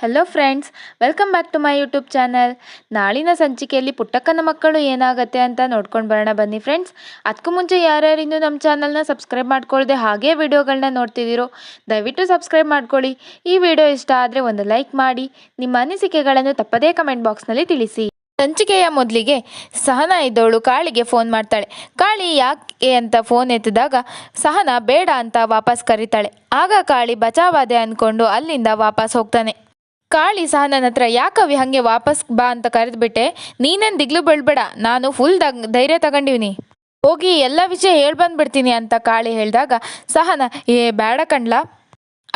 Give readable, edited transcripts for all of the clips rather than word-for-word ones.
Hello friends, welcome back to my YouTube channel. ನಾಳಿನ ಸಂಚಿಕೆಯಲ್ಲಿ ಪುಟ್ಟಕ್ಕನ ಮಕ್ಕಳು ಏನಾಗುತ್ತೆ ಅಂತ ನೋಡ್ಕೊಂಡು ಬರೋಣ ಬನ್ನಿ ಫ್ರೆಂಡ್ಸ್. ಅದಕ್ಕೂ ಮುಂಚೆ ಯಾರ್ಯಾರು ಇನ್ನೂ ನಮ್ಮ ಚಾನಲ್ನ ಸಬ್ಸ್ಕ್ರೈಬ್ ಮಾಡ್ಕೊಳ್ಳದೆ ಹಾಗೇ ವಿಡಿಯೋಗಳನ್ನ ನೋಡ್ತಿದ್ದೀರೋ ದಯವಿಟ್ಟು ಸಬ್ಸ್ಕ್ರೈಬ್ ಮಾಡ್ಕೊಳ್ಳಿ. ಈ ವಿಡಿಯೋ ಇಷ್ಟ ಆದರೆ ಒಂದು ಲೈಕ್ ಮಾಡಿ, ನಿಮ್ಮ ಅನಿಸಿಕೆಗಳನ್ನು ತಪ್ಪದೇ ಕಮೆಂಟ್ ಬಾಕ್ಸ್ನಲ್ಲಿ ತಿಳಿಸಿ. ಸಂಚಿಕೆಯ ಮೊದಲಿಗೆ ಸಹನಾ ಇದ್ದವಳು ಕಾಳಿಗೆ ಫೋನ್ ಮಾಡ್ತಾಳೆ. ಕಾಳಿ ಯಾಕೆ ಅಂತ ಫೋನ್ ಎತ್ತಿದಾಗ ಸಹನಾ ಬೇಡ ಅಂತ ವಾಪಸ್ ಕರೀತಾಳೆ. ಆಗ ಕಾಳಿ ಬಚಾವಾದೆ ಅಂದ್ಕೊಂಡು ಅಲ್ಲಿಂದ ವಾಪಸ್ ಹೋಗ್ತಾನೆ. ಕಾಳಿ ಸಹನನ ಹತ್ರ ಯಾಕವಿ ಹಾಗೆ ವಾಪಸ್ ಬಾ ಅಂತ ಕರೆದ್ಬಿಟ್ಟೆ, ನೀನೇನು ದಿಗ್ಲು ಬೀಳ್ಬೇಡ, ನಾನು ಫುಲ್ ಧೈರ್ಯ ತಗೊಂಡಿವ್ನಿ, ಹೋಗಿ ಎಲ್ಲ ವಿಷಯ ಹೇಳ್ಬಂದ್ಬಿಡ್ತೀನಿ ಅಂತ ಕಾಳಿ ಹೇಳಿದಾಗ ಸಹನ ಬೇಡ ಕಣ್ಲಾ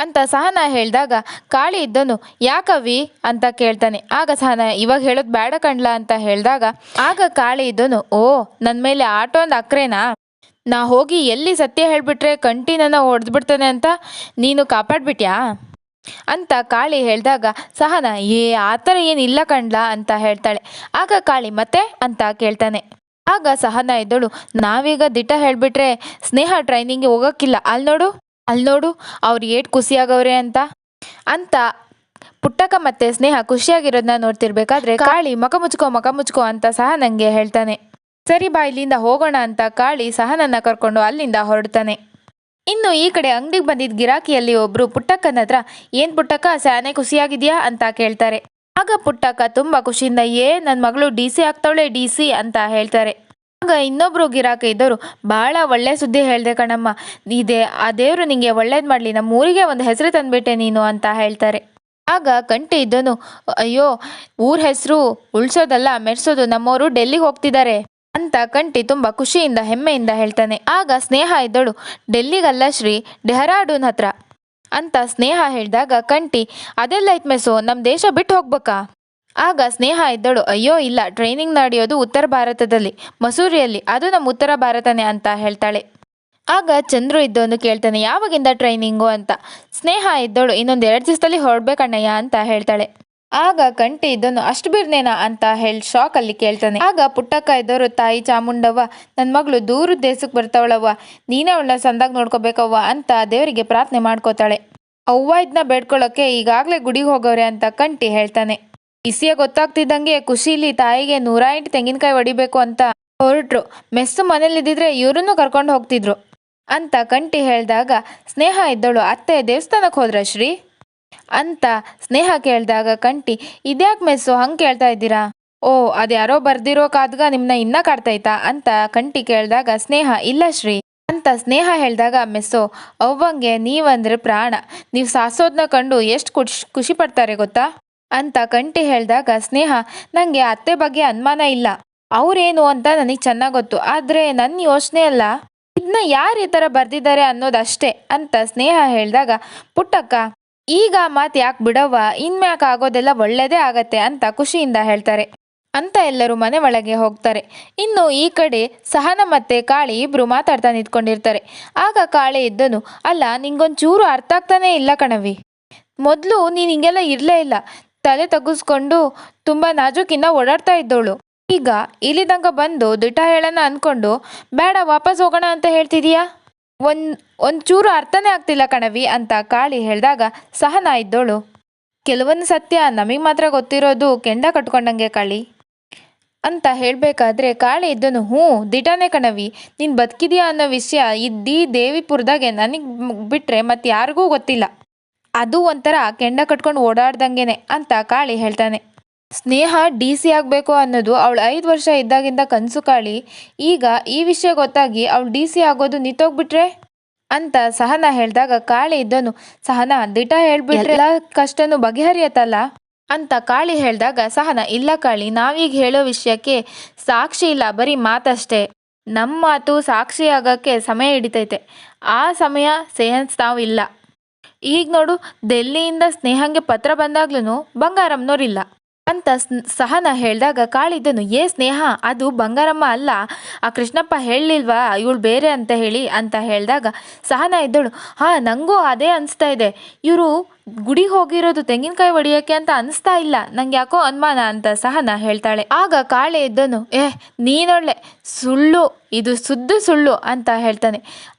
ಅಂತ ಸಹನ ಹೇಳಿದಾಗ ಕಾಳಿ ಇದ್ದನು ಯಾಕವಿ ಅಂತ ಕೇಳ್ತಾನೆ. ಆಗ ಸಹನ ಇವಾಗ ಹೇಳೋದು ಬೇಡ ಕಣ್ಲಾ ಅಂತ ಹೇಳಿದಾಗ ಆಗ ಕಾಳಿ ಇದ್ದನು ನನ್ನ ಮೇಲೆ ಆಟೋ ಒಂದು ಅಕ್ರೇನಾ, ನಾ ಹೋಗಿ ಎಲ್ಲಿ ಸತ್ಯ ಹೇಳ್ಬಿಟ್ರೆ ಕಂಟಿ ನನ್ನ ಹೊಡೆದ್ಬಿಡ್ತಾನೆ ಅಂತ ನೀನು ಕಾಪಾಡ್ಬಿಟ್ಯಾ ಅಂತ ಕಾಳಿ ಹೇಳಿದಾಗ ಸಹನ ಆ ಥರ ಏನಿಲ್ಲ ಕಣ್ಲಾ ಅಂತ ಹೇಳ್ತಾಳೆ. ಆಗ ಕಾಳಿ ಮತ್ತೆ ಅಂತ ಕೇಳ್ತಾನೆ. ಆಗ ಸಹನ ಇದ್ದಳು ನಾವೀಗ ದಿಟ ಹೇಳ್ಬಿಟ್ರೆ ಸ್ನೇಹ ಟ್ರೈನಿಂಗ್ಗೆ ಹೋಗೋಕ್ಕಿಲ್ಲ, ಅಲ್ಲಿ ನೋಡು ಅವ್ರು ಏಟ್ ಖುಷಿಯಾಗವ್ರೆ ಅಂತ ಪುಟ್ಟಕ್ಕ ಮತ್ತೆ ಸ್ನೇಹ ಖುಷಿಯಾಗಿರೋದನ್ನ ನೋಡ್ತಿರ್ಬೇಕಾದ್ರೆ ಕಾಳಿ ಮಕ ಮುಚ್ಕೋ ಅಂತ ಸಹನಂಗೆ ಹೇಳ್ತಾನೆ. ಸರಿ ಬಾ ಇಲ್ಲಿಂದ ಹೋಗೋಣ ಅಂತ ಕಾಳಿ ಸಹನನ್ನ ಕರ್ಕೊಂಡು ಅಲ್ಲಿಂದ ಹೊರಡ್ತಾನೆ. ಇನ್ನು ಈ ಕಡೆ ಅಂಗಡಿಗೆ ಬಂದಿದ್ದ ಗಿರಾಕಿಯಲ್ಲಿ ಒಬ್ರು ಪುಟ್ಟಕ್ಕನ ಹತ್ರ ಏನ್ ಪುಟ್ಟಕ್ಕ ಸ್ಯಾನೆ ಖುಷಿಯಾಗಿದ್ಯಾ ಅಂತ ಕೇಳ್ತಾರೆ. ಆಗ ಪುಟ್ಟಕ್ಕ ತುಂಬಾ ಖುಷಿಯಿಂದ ನನ್ನ ಮಗಳು DC ಆಗ್ತಾವಳೆ DC ಅಂತ ಹೇಳ್ತಾರೆ. ಆಗ ಇನ್ನೊಬ್ರು ಗಿರಾಕಿ ಇದ್ದವರು ಬಹಳ ಒಳ್ಳೆ ಸುದ್ದಿ ಹೇಳ್ದೆ ಕಣಮ್ಮ, ಆ ದೇವ್ರು ನಿಂಗೆ ಒಳ್ಳೇದ್ ಮಾಡ್ಲಿ, ನಮ್ಮ ಊರಿಗೆ ಒಂದು ಹೆಸರು ತಂದ್ಬಿಟ್ಟೆ ನೀನು ಅಂತ ಹೇಳ್ತಾರೆ. ಆಗ ಕಂಟಿ ಇದ್ದನು ಅಯ್ಯೋ ಊರ್ ಹೆಸರು ಉಳ್ಸೋದಲ್ಲ ಮೆರ್ಸೋದು, ನಮ್ಮವರು ಡೆಲ್ಲಿಗೆ ಹೋಗ್ತಿದ್ದಾರೆ ಅಂತ ಕಂಟಿ ತುಂಬಾ ಖುಷಿಯಿಂದ ಹೆಮ್ಮೆಯಿಂದ ಹೇಳ್ತಾನೆ. ಆಗ ಸ್ನೇಹ ಇದ್ದಳು ಡೆಲ್ಲಿಗಲ್ಲ ಶ್ರೀ, ಡೆಹರಾಡೂನ್ ಹತ್ರ ಅಂತ ಸ್ನೇಹ ಹೇಳಿದಾಗ ಕಂಟಿ ಅದೆಲ್ಲ ಐತ್ ಮೆಸೋ, ನಮ್ ದೇಶ ಬಿಟ್ಟು ಹೋಗ್ಬೇಕಾ? ಆಗ ಸ್ನೇಹ ಇದ್ದಳು ಅಯ್ಯೋ ಇಲ್ಲ, ಟ್ರೈನಿಂಗ್ ನಡೆಯೋದು ಉತ್ತರ ಭಾರತದಲ್ಲಿ ಮಸೂರಿಯಲ್ಲಿ, ಅದು ನಮ್ಮ ಉತ್ತರ ಭಾರತನೇ ಅಂತ ಹೇಳ್ತಾಳೆ. ಆಗ ಚಂದ್ರು ಇದ್ದವನು ಕೇಳ್ತಾನೆ ಯಾವಾಗಿಂದ ಟ್ರೈನಿಂಗು ಅಂತ. ಸ್ನೇಹ ಇದ್ದಳು ಇನ್ನೊಂದು 2 ದಿವಸದಲ್ಲಿ ಹೊರಡ್ಬೇಕಣ್ಣಯ್ಯ ಅಂತ ಹೇಳ್ತಾಳೆ. ಆಗ ಕಂಟಿ ಇದ್ದನು ಅಷ್ಟು ಬಿರ್ನೇನಾ ಅಂತ ಹೇಳಿ ಶಾಕ್ ಅಲ್ಲಿ ಕೇಳ್ತಾನೆ. ಆಗ ಪುಟ್ಟಕ್ಕ ಇದ್ದವರು ತಾಯಿ ಚಾಮುಂಡವ್ವ, ನನ್ನ ಮಗಳು ದೂರದ ದೇಶಕ್ಕೆ ಬರ್ತಾವಳವ್ವ, ನೀನೇ ಅವಳನ್ನ ಸಂದಾಗ ನೋಡ್ಕೋಬೇಕವ್ವ ಅಂತ ದೇವರಿಗೆ ಪ್ರಾರ್ಥನೆ ಮಾಡ್ಕೋತಾಳೆ. ಅವ್ವ ಇದನ್ನ ಬೇಡ್ಕೊಳ್ಳೋಕೆ ಈಗಾಗಲೇ ಗುಡಿಗೆ ಹೋಗವ್ರೆ ಅಂತ ಕಂಟಿ ಹೇಳ್ತಾನೆ. ಇಸಿಯ ಗೊತ್ತಾಗ್ತಿದ್ದಂಗೆ ಖುಷಿಲಿ ತಾಯಿಗೆ 108 ತೆಂಗಿನಕಾಯಿ ಹೊಡಿಬೇಕು ಅಂತ ಹೊರಟ್ರು. ಮೆಸ್ಸು ಮನೇಲಿದ್ದಿದ್ರೆ ಇವ್ರನ್ನು ಕರ್ಕೊಂಡು ಹೋಗ್ತಿದ್ರು ಅಂತ ಕಂಟಿ ಹೇಳಿದಾಗ ಸ್ನೇಹ ಇದ್ದಳು ಅತ್ತೆ ದೇವಸ್ಥಾನಕ್ಕೆ ಹೋದ್ರ ಶ್ರೀ ಅಂತ ಸ್ನೇಹ ಕೇಳಿದಾಗ ಕಂಟಿ ಇದ್ಯಾಕೆ ಮೆಸ್ಸು ಹಂಗೆ ಕೇಳ್ತಾ ಇದ್ದೀರಾ? ಅದ್ಯಾರೋ ಬರ್ದಿರೋ ಕಾದ್ಗ ನಿಮ್ನ ಇನ್ನ ಕಾಡ್ತೈತಾ ಅಂತ ಕಂಟಿ ಕೇಳಿದಾಗ ಸ್ನೇಹ ಇಲ್ಲ ಶ್ರೀ ಅಂತ ಸ್ನೇಹ ಹೇಳಿದಾಗ ಮೆಸ್ಸೋ ಅವ್ವಂಗೆ ನೀವಂದ್ರೆ ಪ್ರಾಣ, ನೀವು ಸಾಸೋದ್ನ ಕಂಡು ಎಷ್ಟು ಖುಷಿ ಪಡ್ತಾರೆ ಗೊತ್ತಾ ಅಂತ ಕಂಟಿ ಹೇಳಿದಾಗ ಸ್ನೇಹ ನಂಗೆ ಅತ್ತೆ ಬಗ್ಗೆ ಅನುಮಾನ ಇಲ್ಲ, ಅವ್ರೇನು ಅಂತ ನನಗೆ ಚೆನ್ನಾಗಿ ಗೊತ್ತು, ಆದ್ರೆ ನನ್ನ ಯೋಚನೆ ಅಲ್ಲ ಇದನ್ನ ಯಾರು ಈ ಥರ ಬರ್ದಿದ್ದಾರೆ ಅನ್ನೋದಷ್ಟೇ ಅಂತ ಸ್ನೇಹ ಹೇಳಿದಾಗ ಪುಟ್ಟಕ್ಕ ಈಗ ಮಾತು ಯಾಕೆ ಬಿಡವ್ವ, ಇನ್ಮ್ಯಾಕ್ ಆಗೋದೆಲ್ಲ ಒಳ್ಳೇದೇ ಆಗತ್ತೆ ಅಂತ ಖುಷಿಯಿಂದ ಹೇಳ್ತಾರೆ ಅಂತ ಎಲ್ಲರೂ ಮನೆ ಒಳಗೆ ಹೋಗ್ತಾರೆ. ಇನ್ನು ಈ ಕಡೆ ಸಹನ ಮತ್ತೆ ಕಾಳಿ ಇಬ್ರು ಮಾತಾಡ್ತಾ ನಿಂತ್ಕೊಂಡಿರ್ತಾರೆ. ಆಗ ಕಾಳಿ ಇದ್ದನು ಅಲ್ಲ ನಿಂಗೊಂಚೂರು ಅರ್ಥ ಆಗ್ತಾನೆ ಇಲ್ಲ ಕಣವಿ, ಮೊದಲು ನೀನು ಹಿಂಗೆಲ್ಲ ಇರಲೇ ಇಲ್ಲ, ತಲೆ ತಗ್ಗಿಸ್ಕೊಂಡು ತುಂಬಾ ನಾಜೂಕಿಂದ ಓಡಾಡ್ತಾ ಇದ್ದವಳು, ಈಗ ಇಲ್ಲಿ ತನಕ ಬಂದು ದಿಟ ಹೇಳೋಣ ಅನ್ಕೊಂಡು ಬೇಡ ವಾಪಸ್ ಹೋಗೋಣ ಅಂತ ಹೇಳ್ತಿದೀಯಾ, ಒಂಚೂರು ಅರ್ಥನೇ ಆಗ್ತಿಲ್ಲ ಕಣವಿ ಅಂತ ಕಾಳಿ ಹೇಳಿದಾಗ ಸಹನ ಇದ್ದೋಳು ಕೆಲವೊಂದು ಸತ್ಯ ನಮಗೆ ಮಾತ್ರ ಗೊತ್ತಿರೋದು ಕೆಂಡ ಕಟ್ಕೊಂಡಂಗೆ ಕಾಳಿ ಅಂತ ಹೇಳಬೇಕಾದ್ರೆ ಕಾಳಿ ಇದ್ದನು ದಿಟನೇ ಕಣವಿ, ನೀನು ಬದುಕಿದ್ಯಾ ಅನ್ನೋ ವಿಷಯ ಇದ್ದೀ ದೇವಿಪುರದಾಗೆ ನನಗೆ ಬಿಟ್ರೆ ಮತ್ತೆ ಯಾರಿಗೂ ಗೊತ್ತಿಲ್ಲ, ಅದು ಒಂಥರ ಕೆಂಡ ಕಟ್ಕೊಂಡು ಓಡಾಡ್ದಂಗೆನೆ ಅಂತ ಕಾಳಿ ಹೇಳ್ತಾನೆ. ಸ್ನೇಹ DC ಆಗಬೇಕು ಅನ್ನೋದು ಅವಳು 5 ವರ್ಷ ಇದ್ದಾಗಿಂದ ಕನಸು ಕಾಳಿ, ಈಗ ಈ ವಿಷಯ ಗೊತ್ತಾಗಿ ಅವಳು DC ಆಗೋದು ನಿಂತೋಗ್ಬಿಟ್ರೆ ಅಂತ ಸಹನ ಹೇಳಿದಾಗ ಕಾಳಿ ಇದ್ದನು ಸಹನ ದಿಟ ಹೇಳ್ಬಿಟ್ರೆ ಎಲ್ಲ ಕಷ್ಟನೂ ಬಗೆಹರಿಯತ್ತಲ್ಲ ಅಂತ ಕಾಳಿ ಹೇಳಿದಾಗ ಸಹನ ಇಲ್ಲ ಕಾಳಿ, ನಾವೀಗ ಹೇಳೋ ವಿಷಯಕ್ಕೆ ಸಾಕ್ಷಿ ಇಲ್ಲ, ಬರೀ ಮಾತಷ್ಟೇ, ನಮ್ಮ ಮಾತು ಸಾಕ್ಷಿ ಆಗಕ್ಕೆ ಸಮಯ ಹಿಡಿತೈತೆ, ಆ ಸಮಯ ನಾವು ಇಲ್ಲ. ಈಗ ನೋಡು ಡೆಲ್ಲಿಯಿಂದ ಸ್ನೇಹಂಗೆ ಪತ್ರ ಬಂದಾಗ್ಲೂ ಬಂಗಾರಮ್ಮನವ್ರಿಲ್ಲ ಅಂತ ಸಹನ ಹೇಳಿದಾಗ ಕಾಳಿದ್ದನು ಸ್ನೇಹ ಅದು ಬಂಗಾರಮ್ಮ ಅಲ್ಲ, ಆ ಕೃಷ್ಣಪ್ಪ ಹೇಳಲಿಲ್ವಾ ಇವಳು ಬೇರೆ ಅಂತ ಹೇಳಿ ಅಂತ ಹೇಳಿದಾಗ ಸಹನ ಇದ್ದಳು ನಂಗೂ ಅದೇ ಅನಿಸ್ತಾ ಇದೆ, ಇವರು ಗುಡಿಗೆ ಹೋಗಿರೋದು ತೆಂಗಿನಕಾಯಿ ಹೊಡಿಯೋಕ್ಕೆ ಅಂತ ಅನಿಸ್ತಾ ಇಲ್ಲ, ನಂಗೆ ಯಾಕೋ ಅನುಮಾನ ಅಂತ ಸಹನಾ ಹೇಳ್ತಾಳೆ. ಆಗ ಕಾಳೆ ಇದ್ದನು, ನೀನೊಳ್ಳೆ ಸುಳ್ಳು, ಇದು ಸುಳ್ಳು ಅಂತ ಹೇಳ್ತಾನೆ.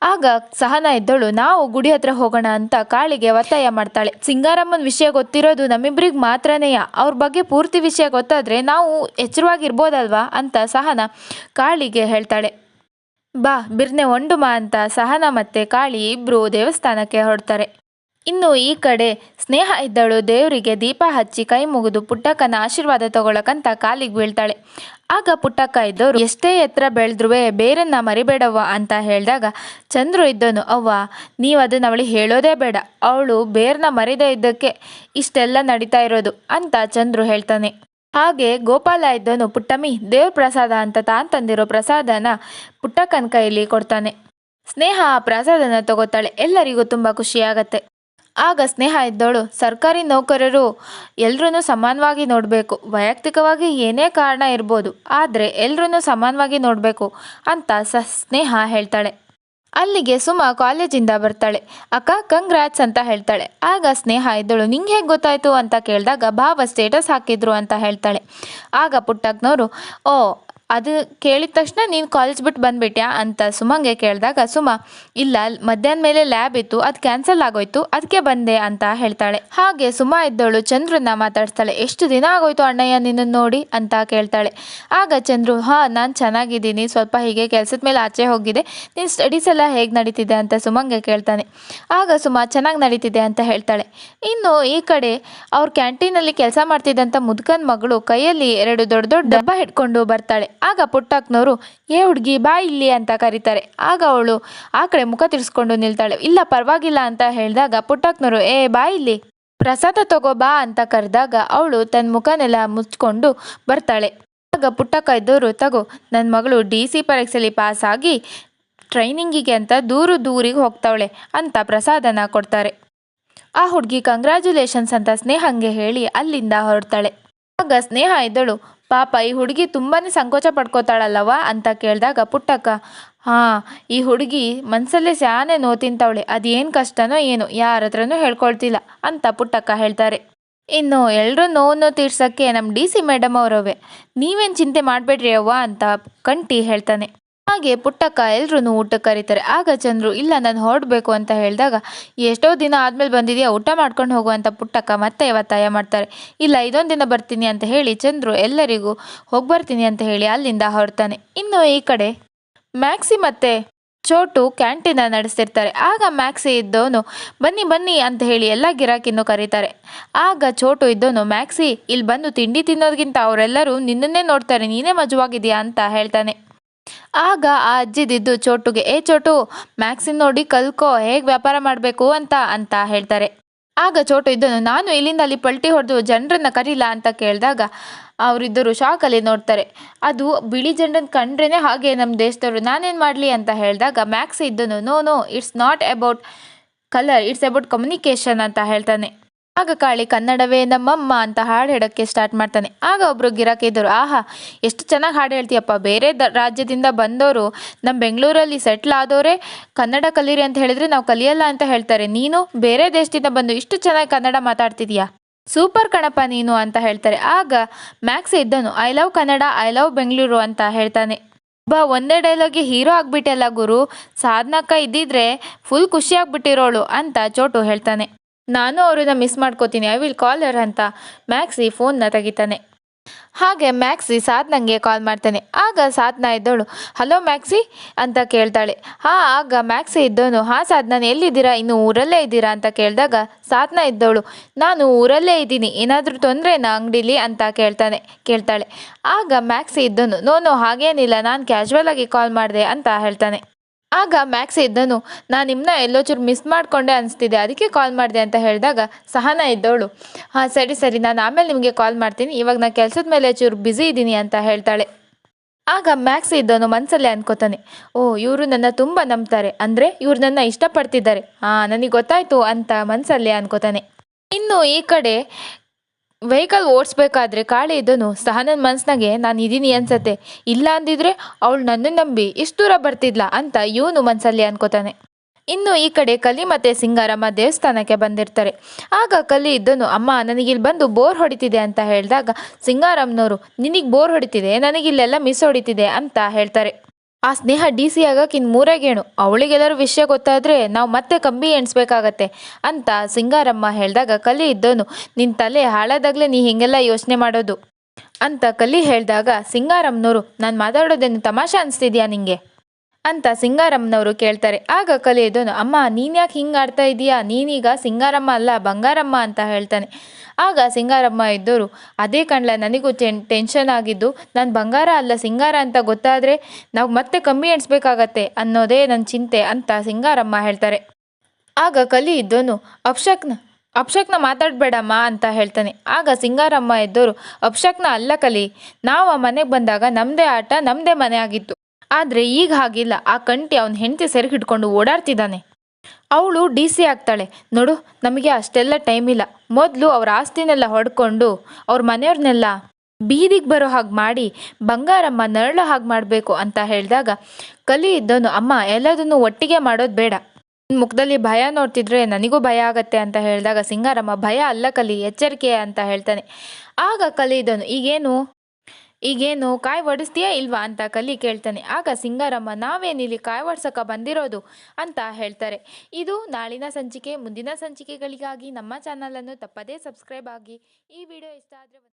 ಆಗ ಸಹನಾ ಇದ್ದಳು, ನಾವು ಗುಡಿ ಹತ್ರ ಹೋಗೋಣ ಅಂತ ಕಾಳಿಗೆ ಒತ್ತಾಯ ಮಾಡ್ತಾಳೆ. ಸಿಂಗಾರಮ್ಮನ ವಿಷಯ ಗೊತ್ತಿರೋದು ನಮ್ಮಿಬ್ರಿಗೆ ಮಾತ್ರನೇಯ, ಅವ್ರ ಬಗ್ಗೆ ಪೂರ್ತಿ ವಿಷಯ ಗೊತ್ತಾದ್ರೆ ನಾವು ಎಚ್ಚರವಾಗಿರ್ಬೋದಲ್ವಾ ಅಂತ ಸಹನಾ ಕಾಳಿಗೆ ಹೇಳ್ತಾಳೆ. ಬಾ ಬಿರ್ನೆ ಒಂಡುಮ ಅಂತ ಸಹನಾ ಮತ್ತೆ ಕಾಳಿ ಇಬ್ರು ದೇವಸ್ಥಾನಕ್ಕೆ ಹೊರಡ್ತಾರೆ. ಇನ್ನು ಈ ಕಡೆ ಸ್ನೇಹ ಇದ್ದಳು ದೇವರಿಗೆ ದೀಪ ಹಚ್ಚಿ ಕೈ ಮುಗಿದು ಪುಟ್ಟಕ್ಕನ ಆಶೀರ್ವಾದ ತಗೊಳಕಂತ ಕಾಲಿಗೆ ಬೀಳ್ತಾಳೆ. ಆಗ ಪುಟ್ಟಕ್ಕ ಇದ್ದವರು, ಎಷ್ಟೇ ಎತ್ತರ ಬೆಳೆದ್ರೂ ಬೇರನ್ನ ಮರಿಬೇಡವ್ವ ಅಂತ ಹೇಳಿದಾಗ ಚಂದ್ರು ಇದ್ದನು, ಅವ್ವ ನೀವು ಅದನ್ನ ಅವಳಿಗೆ ಹೇಳೋದೇ ಬೇಡ, ಅವಳು ಬೇರ್ನ ಮರಿದೇ ಇದ್ದಕ್ಕೆ ಇಷ್ಟೆಲ್ಲ ನಡೀತಾ ಇರೋದು ಅಂತ ಚಂದ್ರು ಹೇಳ್ತಾನೆ. ಹಾಗೆ ಗೋಪಾಲ ಇದ್ದನು, ಪುಟ್ಟಮ್ಮಿ ದೇವ್ರ ಪ್ರಸಾದ ಅಂತ ತಾನು ತಂದಿರೋ ಪ್ರಸಾದನ ಪುಟ್ಟಕ್ಕನ ಕೈಯಲ್ಲಿ ಕೊಡ್ತಾನೆ. ಸ್ನೇಹ ಆ ಪ್ರಸಾದನ ತಗೋತಾಳೆ. ಎಲ್ಲರಿಗೂ ತುಂಬ ಖುಷಿಯಾಗತ್ತೆ. ಆಗ ಸ್ನೇಹ ಇದ್ದವಳು, ಸರ್ಕಾರಿ ನೌಕರರು ಎಲ್ರೂ ಸಮಾನವಾಗಿ ನೋಡಬೇಕು, ವೈಯಕ್ತಿಕವಾಗಿ ಏನೇ ಕಾರಣ ಇರ್ಬೋದು, ಆದರೆ ಎಲ್ರೂ ಸಮಾನವಾಗಿ ನೋಡಬೇಕು ಅಂತ ಸ್ನೇಹ ಹೇಳ್ತಾಳೆ. ಅಲ್ಲಿಗೆ ಸುಮಾ ಕಾಲೇಜಿಂದ ಬರ್ತಾಳೆ. ಅಕ್ಕ ಕಂಗ್ರಾಟ್ಸ್ ಅಂತ ಹೇಳ್ತಾಳೆ. ಆಗ ಸ್ನೇಹ ಇದ್ದಳು, ನಿಂಗೆ ಹೇಗೆ ಗೊತ್ತಾಯ್ತು ಅಂತ ಕೇಳಿದಾಗ ಭಾವ ಸ್ಟೇಟಸ್ ಹಾಕಿದ್ರು ಅಂತ ಹೇಳ್ತಾಳೆ. ಆಗ ಪುಟ್ಟಕ್ಕನವರು, ಓ ಅದು ಕೇಳಿದ ತಕ್ಷಣ ನೀನು ಕಾಲೇಜ್ ಬಿಟ್ಟು ಬಂದ್ಬಿಟ್ಯಾ ಅಂತ ಸುಮಂಗೆ ಕೇಳಿದಾಗ ಸುಮಾ, ಇಲ್ಲ ಮಧ್ಯಾಹ್ನ ಮೇಲೆ ಲ್ಯಾಬ್ ಇತ್ತು, ಅದು ಕ್ಯಾನ್ಸಲ್ ಆಗೋಯ್ತು, ಅದಕ್ಕೆ ಬಂದೆ ಅಂತ ಹೇಳ್ತಾಳೆ. ಹಾಗೆ ಸುಮಾ ಇದ್ದವಳು ಚಂದ್ರನ್ನ ಮಾತಾಡ್ತಾಳೆ. ಎಷ್ಟು ದಿನ ಆಗೋಯ್ತು ಅಣ್ಣಯ್ಯ ನಿನ್ನನ್ನು ನೋಡಿ ಅಂತ ಕೇಳ್ತಾಳೆ. ಆಗ ಚಂದ್ರು, ನಾನು ಚೆನ್ನಾಗಿದ್ದೀನಿ, ಸ್ವಲ್ಪ ಹೀಗೆ ಕೆಲಸದ ಮೇಲೆ ಆಚೆ ಹೋಗಿದೆ, ನಿನ್ನ ಸ್ಟಡೀಸ್ ಎಲ್ಲ ಹೇಗೆ ನಡೀತಿದೆ ಅಂತ ಸುಮಂಗೆ ಕೇಳ್ತಾನೆ. ಆಗ ಸುಮಾ ಚೆನ್ನಾಗಿ ನಡೀತಿದೆ ಅಂತ ಹೇಳ್ತಾಳೆ. ಇನ್ನು ಈ ಕಡೆ ಅವ್ರ ಕ್ಯಾಂಟೀನಲ್ಲಿ ಕೆಲಸ ಮಾಡ್ತಿದ್ದಂಥ ಮುದುಕನ ಮಗಳು ಕೈಯಲ್ಲಿ 2 ದೊಡ್ಡ ದೊಡ್ಡ ಡಬ್ಬ ಹಿಡ್ಕೊಂಡು ಬರ್ತಾಳೆ. ಆಗ ಪುಟ್ಟಕ್ಕನವರು, ಹುಡುಗಿ ಬಾ ಇಲ್ಲಿ ಅಂತ ಕರೀತಾರೆ. ಆಗ ಅವಳು ಆ ಕಡೆ ಮುಖ ತಿರ್ಸ್ಕೊಂಡು ನಿಲ್ತಾಳೆ. ಇಲ್ಲ ಪರವಾಗಿಲ್ಲ ಅಂತ ಹೇಳಿದಾಗ ಪುಟ್ಟಕ್ಕನವರು, ಬಾ ಇಲ್ಲಿ ಪ್ರಸಾದ ತಗೋ ಬಾ ಅಂತ ಕರೆದಾಗ ಅವಳು ತನ್ನ ಮುಖನೆಲ್ಲ ಮುಚ್ಕೊಂಡು ಬರ್ತಾಳೆ. ಆಗ ಪುಟ್ಟಕ್ಕ ಇದ್ದವರು, ತಗೋ ನನ್ನ ಮಗಳು DC ಪರೀಕ್ಷೆಯಲ್ಲಿ ಪಾಸ್ ಆಗಿ ಟ್ರೈನಿಂಗಿಗೆ ಅಂತ ದೂರಿಗೆ ಹೋಗ್ತಾವಳೆ ಅಂತ ಪ್ರಸಾದನ ಕೊಡ್ತಾರೆ. ಆ ಹುಡುಗಿ ಕಂಗ್ರ್ಯಾಚುಲೇಷನ್ಸ್ ಅಂತ ಸ್ನೇಹಂಗೆ ಹೇಳಿ ಅಲ್ಲಿಂದ ಹೊರಡ್ತಾಳೆ. ಆಗ ಸ್ನೇಹ ಇದ್ದಳು, ಪಾಪ ಈ ಹುಡುಗಿ ತುಂಬಾ ಸಂಕೋಚ ಪಡ್ಕೋತಾಳಲ್ಲವ ಅಂತ ಕೇಳಿದಾಗ ಪುಟ್ಟಕ್ಕ, ಈ ಹುಡುಗಿ ಮನಸ್ಸಲ್ಲೇ ಸ್ಯಾನೆ ನೋವು ತಿಂತವಳೆ, ಅದೇನು ಕಷ್ಟನೋ ಏನು, ಯಾರ ಹತ್ರನೂ ಹೇಳ್ಕೊಳ್ತಿಲ್ಲ ಅಂತ ಪುಟ್ಟಕ್ಕ ಹೇಳ್ತಾರೆ. ಇನ್ನು ಎಲ್ಲರೂ ನೋವನ್ನು ತೀರ್ಸೋಕ್ಕೆ ನಮ್ಮ DC ಮೇಡಮ್ ಅವರವೇ, ನೀವೇನು ಚಿಂತೆ ಮಾಡಬೇಡ್ರಿ ಅವ್ವ ಅಂತ ಕಂಟಿ ಹೇಳ್ತಾನೆ. ಹಾಗೆ ಪುಟ್ಟಕ್ಕ ಎಲ್ರೂ ಊಟಕ್ಕೆ ಕರೀತಾರೆ. ಆಗ ಚಂದ್ರು, ಇಲ್ಲ ನಾನು ಹೊರಡಬೇಕು ಅಂತ ಹೇಳಿದಾಗ, ಎಷ್ಟೋ ದಿನ ಆದಮೇಲೆ ಬಂದಿದೆಯಾ, ಊಟ ಮಾಡ್ಕೊಂಡು ಹೋಗುವಂಥ ಪುಟ್ಟಕ್ಕ ಮತ್ತೆ ಒತ್ತಾಯ ಮಾಡ್ತಾರೆ. ಇಲ್ಲ ಇದೊಂದು ದಿನ ಬರ್ತೀನಿ ಅಂತ ಹೇಳಿ ಚಂದ್ರು ಎಲ್ಲರಿಗೂ ಹೋಗಿ ಬರ್ತೀನಿ ಅಂತ ಹೇಳಿ ಅಲ್ಲಿಂದ ಹೊರಡ್ತಾನೆ. ಇನ್ನು ಈ ಕಡೆ ಮ್ಯಾಕ್ಸಿ ಮತ್ತೆ ಚೋಟು ಕ್ಯಾಂಟೀನ ನಡೆಸ್ತಿರ್ತಾರೆ. ಆಗ ಮ್ಯಾಕ್ಸಿ ಇದ್ದವನು, ಬನ್ನಿ ಬನ್ನಿ ಅಂತ ಹೇಳಿ ಎಲ್ಲ ಗಿರಾಕಿನೂ ಕರೀತಾರೆ. ಆಗ ಚೋಟು ಇದ್ದವನು, ಮ್ಯಾಕ್ಸಿ ಇಲ್ಲಿ ಬಂದು ತಿಂಡಿ ತಿನ್ನೋದಕ್ಕಿಂತ ಅವರೆಲ್ಲರೂ ನಿನ್ನನ್ನೇ ನೋಡ್ತಾರೆ, ನೀನೇ ಮಜವಾಗಿದೆಯಾ ಅಂತ ಹೇಳ್ತಾನೆ. ಆಗ ಆ ಅಜ್ಜಿದಿದ್ದು ಚೋಟುಗೆ, ಚೋಟು ಮ್ಯಾಕ್ಸಿನ್ ನೋಡಿ ಕಲ್ಕೋ ಹೇಗೆ ವ್ಯಾಪಾರ ಮಾಡಬೇಕು ಅಂತ ಹೇಳ್ತಾರೆ. ಆಗ ಚೋಟು ಇದ್ದನು, ನಾನು ಇಲ್ಲಿಂದ ಅಲ್ಲಿ ಪಲ್ಟಿ ಹೊಡೆದು ಜನರನ್ನ ಕರೀಲ ಅಂತ ಕೇಳಿದಾಗ ಅವರಿದ್ದರು ಶಾಕಲ್ಲಿ ನೋಡ್ತಾರೆ. ಅದು ಬಿಳಿ ಜನರನ್ನ ಕಂಡ್ರೇನೆ ಹಾಗೆ ನಮ್ಮ ದೇಶದವರು, ನಾನೇನು ಮಾಡಲಿ ಅಂತ ಹೇಳಿದಾಗ ಮ್ಯಾಕ್ಸಿ ಇದ್ದನು, no it's not about colour, it's about communication ಅಂತ ಹೇಳ್ತಾನೆ. ಆಗ ಕಾಳಿ, ಕನ್ನಡವೇ ನಮ್ಮಮ್ಮ ಅಂತ ಹಾಡು ಹೇಳೋಕ್ಕೆ ಸ್ಟಾರ್ಟ್ ಮಾಡ್ತಾನೆ. ಆಗ ಒಬ್ಬರು ಗಿರಾಕಿ ಇದ್ದರು, ಆಹಾ ಎಷ್ಟು ಚೆನ್ನಾಗಿ ಹಾಡು ಹೇಳ್ತೀಯಪ್ಪ, ಬೇರೆ ರಾಜ್ಯದಿಂದ ಬಂದವರು ನಮ್ಮ ಬೆಂಗಳೂರಲ್ಲಿ ಸೆಟ್ಲ್ ಆದವರೇ ಕನ್ನಡ ಕಲೀರಿ ಅಂತ ಹೇಳಿದ್ರೆ ನಾವು ಕಲಿಯಲ್ಲ ಅಂತ ಹೇಳ್ತಾರೆ, ನೀನು ಬೇರೆ ದೇಶದಿಂದ ಬಂದು ಇಷ್ಟು ಚೆನ್ನಾಗಿ ಕನ್ನಡ ಮಾತಾಡ್ತಿದೀಯಾ, ಸೂಪರ್ ಕಣಪ್ಪ ನೀನು ಅಂತ ಹೇಳ್ತಾರೆ. ಆಗ ಮ್ಯಾಕ್ಸ್ ಇದ್ದನು, I love Kannada, I love Bengaluru ಅಂತ ಹೇಳ್ತಾನೆ. ಒಂದೇ ಡೈಲಾಗ್ಗೆ ಹೀರೋ ಆಗ್ಬಿಟ್ಟೆಲ್ಲ ಗುರು, ಸಾಧನಕ್ಕ ಇದ್ದಿದ್ರೆ ಫುಲ್ ಖುಷಿ ಆಗ್ಬಿಟ್ಟಿರೋಳು ಅಂತ ಚೋಟು ಹೇಳ್ತಾನೆ. ನಾನು ಅವ್ರನ್ನ ಮಿಸ್ ಮಾಡ್ಕೋತೀನಿ, ಐ ವಿಲ್ ಕಾಲ್ ಹರ್ ಅಂತ ಮ್ಯಾಕ್ಸಿ ಫೋನ್ನ ತೆಗಿತಾನೆ. ಹಾಗೆ ಮ್ಯಾಕ್ಸಿ ಸಾಧನಂಗೆ ಕಾಲ್ ಮಾಡ್ತಾನೆ. ಆಗ ಸಾಧನ ಇದ್ದವಳು, ಹಲೋ ಮ್ಯಾಕ್ಸಿ ಅಂತ ಕೇಳ್ತಾಳೆ. ಆಗ ಮ್ಯಾಕ್ಸಿ ಇದ್ದವನು, ಸಾಧನ ಎಲ್ಲಿದ್ದೀರಾ, ಇನ್ನು ಊರಲ್ಲೇ ಇದ್ದೀರಾ ಅಂತ ಕೇಳಿದಾಗ ಸಾಧನ ಇದ್ದವಳು, ನಾನು ಊರಲ್ಲೇ ಇದ್ದೀನಿ, ಏನಾದರೂ ತೊಂದರೆನಾ ಅಂಗಡಿಲಿ ಅಂತ ಕೇಳ್ತಾಳೆ. ಆಗ ಮ್ಯಾಕ್ಸಿ ಇದ್ದವನು, ನೋ ಹಾಗೇನಿಲ್ಲ, ನಾನು ಕ್ಯಾಶುವಲ್ ಆಗಿ ಕಾಲ್ ಮಾಡಿದೆ ಅಂತ ಹೇಳ್ತಾನೆ. ಆಗ ಮ್ಯಾಕ್ಸಿ ಇದ್ದನು, ನಾನು ನಿಮ್ಮನ್ನ ಎಲ್ಲೋ ಚೂರು ಮಿಸ್ ಮಾಡಿಕೊಂಡೆ ಅನಿಸ್ತಿದೆ, ಅದಕ್ಕೆ ಕಾಲ್ ಮಾಡಿದೆ ಅಂತ ಹೇಳಿದಾಗ ಸಹನಾ ಇದ್ದವಳು, ಸರಿ ನಾನು ಆಮೇಲೆ ನಿಮಗೆ ಕಾಲ್ ಮಾಡ್ತೀನಿ, ಇವಾಗ ನಾನು ಕೆಲಸದ ಮೇಲೆ ಚೂರು ಬ್ಯುಸಿ ಇದ್ದೀನಿ ಅಂತ ಹೇಳ್ತಾಳೆ. ಆಗ ಮ್ಯಾಕ್ಸಿ ಇದ್ದವನು ಮನಸ್ಸಲ್ಲೇ ಅನ್ಕೋತಾನೆ, ಇವರು ನನ್ನ ತುಂಬ ನಂಬ್ತಾರೆ, ಅಂದರೆ ಇವ್ರು ನನ್ನ ಇಷ್ಟಪಡ್ತಿದ್ದಾರೆ, ನನಗೆ ಗೊತ್ತಾಯ್ತು ಅಂತ ಮನಸ್ಸಲ್ಲೇ ಅನ್ಕೋತಾನೆ. ಇನ್ನು ಈ ಕಡೆ ವೆಹಿಕಲ್ ಓಡಿಸ್ಬೇಕಾದ್ರೆ ಕಾಳಿ ಇದ್ದನು ಸಹನನ ಮನಸ್ಸಿನಾಗೆ, ನಾನು ಇದೀನಿ ಅನ್ಸತ್ತೆ, ಇಲ್ಲ ಅಂದಿದ್ರೆ ಅವಳು ನನ್ನ ನಂಬಿ ಇಷ್ಟು ದೂರ ಬರ್ತಿದ್ಲಾ ಅಂತ ಇವನು ಮನಸ್ಸಲ್ಲಿ ಅನ್ಕೋತಾನೆ. ಇನ್ನು ಈ ಕಡೆ ಕಲಿ ಮತ್ತು ಸಿಂಗಾರಮ್ಮ ದೇವಸ್ಥಾನಕ್ಕೆ ಬಂದಿರ್ತಾರೆ. ಆಗ ಕಲಿ ಇದ್ದನು, ಅಮ್ಮ ನನಗಿಲ್ಲಿ ಬಂದು ಬೋರ್ ಹೊಡಿತಿದೆ ಅಂತ ಹೇಳಿದಾಗ ಸಿಂಗಾರಮ್ಮನವರು, ನಿನಗೆ ಬೋರ್ ಹೊಡಿತಿದೆ, ನನಗಿಲ್ಲೆಲ್ಲ ಮಿಸ್ ಹೊಡಿತಿದೆ ಅಂತ ಹೇಳ್ತಾರೆ. ಆ ಸ್ನೇಹ ಡಿ ಸಿ ಆಗಕ್ಕೆ ಇನ್ನು 3 ಗೇಣು, ಅವಳಿಗೆಲ್ಲರೂ ವಿಷಯ ಗೊತ್ತಾದರೆ ನಾವು ಮತ್ತೆ ಕಂಬಿ ಎಣಿಸ್ಬೇಕಾಗತ್ತೆ ಅಂತ ಸಿಂಗಾರಮ್ಮ ಹೇಳಿದಾಗ ಕಲಿ ಇದ್ದವನು, ನಿನ್ನ ತಲೆ ಹಾಳಾದಾಗಲೇ ನೀ ಹೀಗೆಲ್ಲ ಯೋಚನೆ ಮಾಡೋದು ಅಂತ ಕಲಿ ಹೇಳಿದಾಗ ಸಿಂಗಾರಮ್ಮನವರು, ನಾನು ಮಾತಾಡೋದೇನು ತಮಾಷೆ ಅನಿಸ್ತಿದ್ಯಾ ನಿಂಗೆ ಅಂತ ಸಿಂಗಾರಮ್ಮನವರು ಕೇಳ್ತಾರೆ. ಆಗ ಕಲಿಯೋದನು, ಅಮ್ಮ ನೀನು ಯಾಕೆ ಹಿಂಗೆ ಆಡ್ತಾ ಇದೀಯಾ, ನೀನೀಗ ಸಿಂಗಾರಮ್ಮ ಅಲ್ಲ ಬಂಗಾರಮ್ಮ ಅಂತ ಹೇಳ್ತಾನೆ. ಆಗ ಸಿಂಗಾರಮ್ಮ ಇದ್ದವರು, ಅದೇ ಕಣ್ಲ ನನಗೂ ಟೆನ್ಷನ್ ಆಗಿದ್ದು, ನಾನು ಬಂಗಾರ ಅಲ್ಲ ಸಿಂಗಾರ ಅಂತ ಗೊತ್ತಾದರೆ ನಾವು ಮತ್ತೆ ಕಮ್ಮಿ ಎಣಿಸ್ಬೇಕಾಗತ್ತೆ ಅನ್ನೋದೇ ನನ್ನ ಚಿಂತೆ ಅಂತ ಸಿಂಗಾರಮ್ಮ ಹೇಳ್ತಾರೆ. ಆಗ ಕಲಿ ಇದ್ದವನು, ಅಪ್ಶಕ್ನ ಮಾತಾಡಬೇಡಮ್ಮ ಅಂತ ಹೇಳ್ತಾನೆ. ಆಗ ಸಿಂಗಾರಮ್ಮ ಇದ್ದವರು, ಅಪ್ಶಕ್ನ ಅಲ್ಲ ಕಲಿ, ನಾವು ಆ ಮನೆಗೆ ಬಂದಾಗ ನಮ್ಮದೇ ಆಟ ನಮ್ಮದೇ ಮನೆ ಆಗಿತ್ತು, ಆದರೆ ಈಗ ಹಾಗಿಲ್ಲ, ಆ ಕಂಟಿ ಅವನ ಹೆಂಡತಿ ಸೆರೆ ಹಿಡ್ಕೊಂಡು ಓಡಾಡ್ತಿದ್ದಾನೆ, ಅವಳು ಡಿ ಸಿ ಆಗ್ತಾಳೆ ನೋಡು, ನಮಗೆ ಅಷ್ಟೆಲ್ಲ ಟೈಮ್ ಇಲ್ಲ, ಮೊದಲು ಅವ್ರ ಆಸ್ತಿನೆಲ್ಲ ಹೊಡ್ಕೊಂಡು ಅವ್ರ ಮನೆಯವ್ರನ್ನೆಲ್ಲ ಬೀದಿಗೆ ಬರೋ ಹಾಗೆ ಮಾಡಿ ಬಂಗಾರಮ್ಮ ನರಳೋ ಹಾಗೆ ಮಾಡಬೇಕು ಅಂತ ಹೇಳಿದಾಗ ಕಲಿ ಇದ್ದವನು, ಅಮ್ಮ ಎಲ್ಲದನ್ನು ಒಟ್ಟಿಗೆ ಮಾಡೋದು ಬೇಡ, ಮುಖದಲ್ಲಿ ಭಯ ನೋಡ್ತಿದ್ರೆ ನನಗೂ ಭಯ ಆಗತ್ತೆ ಅಂತ ಹೇಳಿದಾಗ ಸಿಂಗಾರಮ್ಮ, ಭಯ ಅಲ್ಲ ಕಲಿ, ಎಚ್ಚರಿಕೆ ಅಂತ ಹೇಳ್ತಾನೆ. ಆಗ ಕಲಿ ಇದ್ದವನು, ಈಗೇನು ಕಾಯಿ ಒಡಿಸ್ತೀಯಾ ಇಲ್ವಾ ಅಂತ ಕಲಿ ಕೇಳ್ತಾನೆ. ಆಗ ಸಿಂಗಾರಮ್ಮ, ನಾವೇನಿಲ್ಲಿ ಕಾಯಿ ಒಡ್ಸಕ ಬಂದಿರೋದು ಅಂತ ಹೇಳ್ತಾರೆ. ಇದು ನಾಳಿನ ಸಂಚಿಕೆ. ಮುಂದಿನ ಸಂಚಿಕೆಗಳಿಗಾಗಿ ನಮ್ಮ ಚಾನಲನ್ನು ತಪ್ಪದೇ ಸಬ್ಸ್ಕ್ರೈಬ್ ಆಗಿ. ಈ ವಿಡಿಯೋ ಇಷ್ಟ ಆದರೆ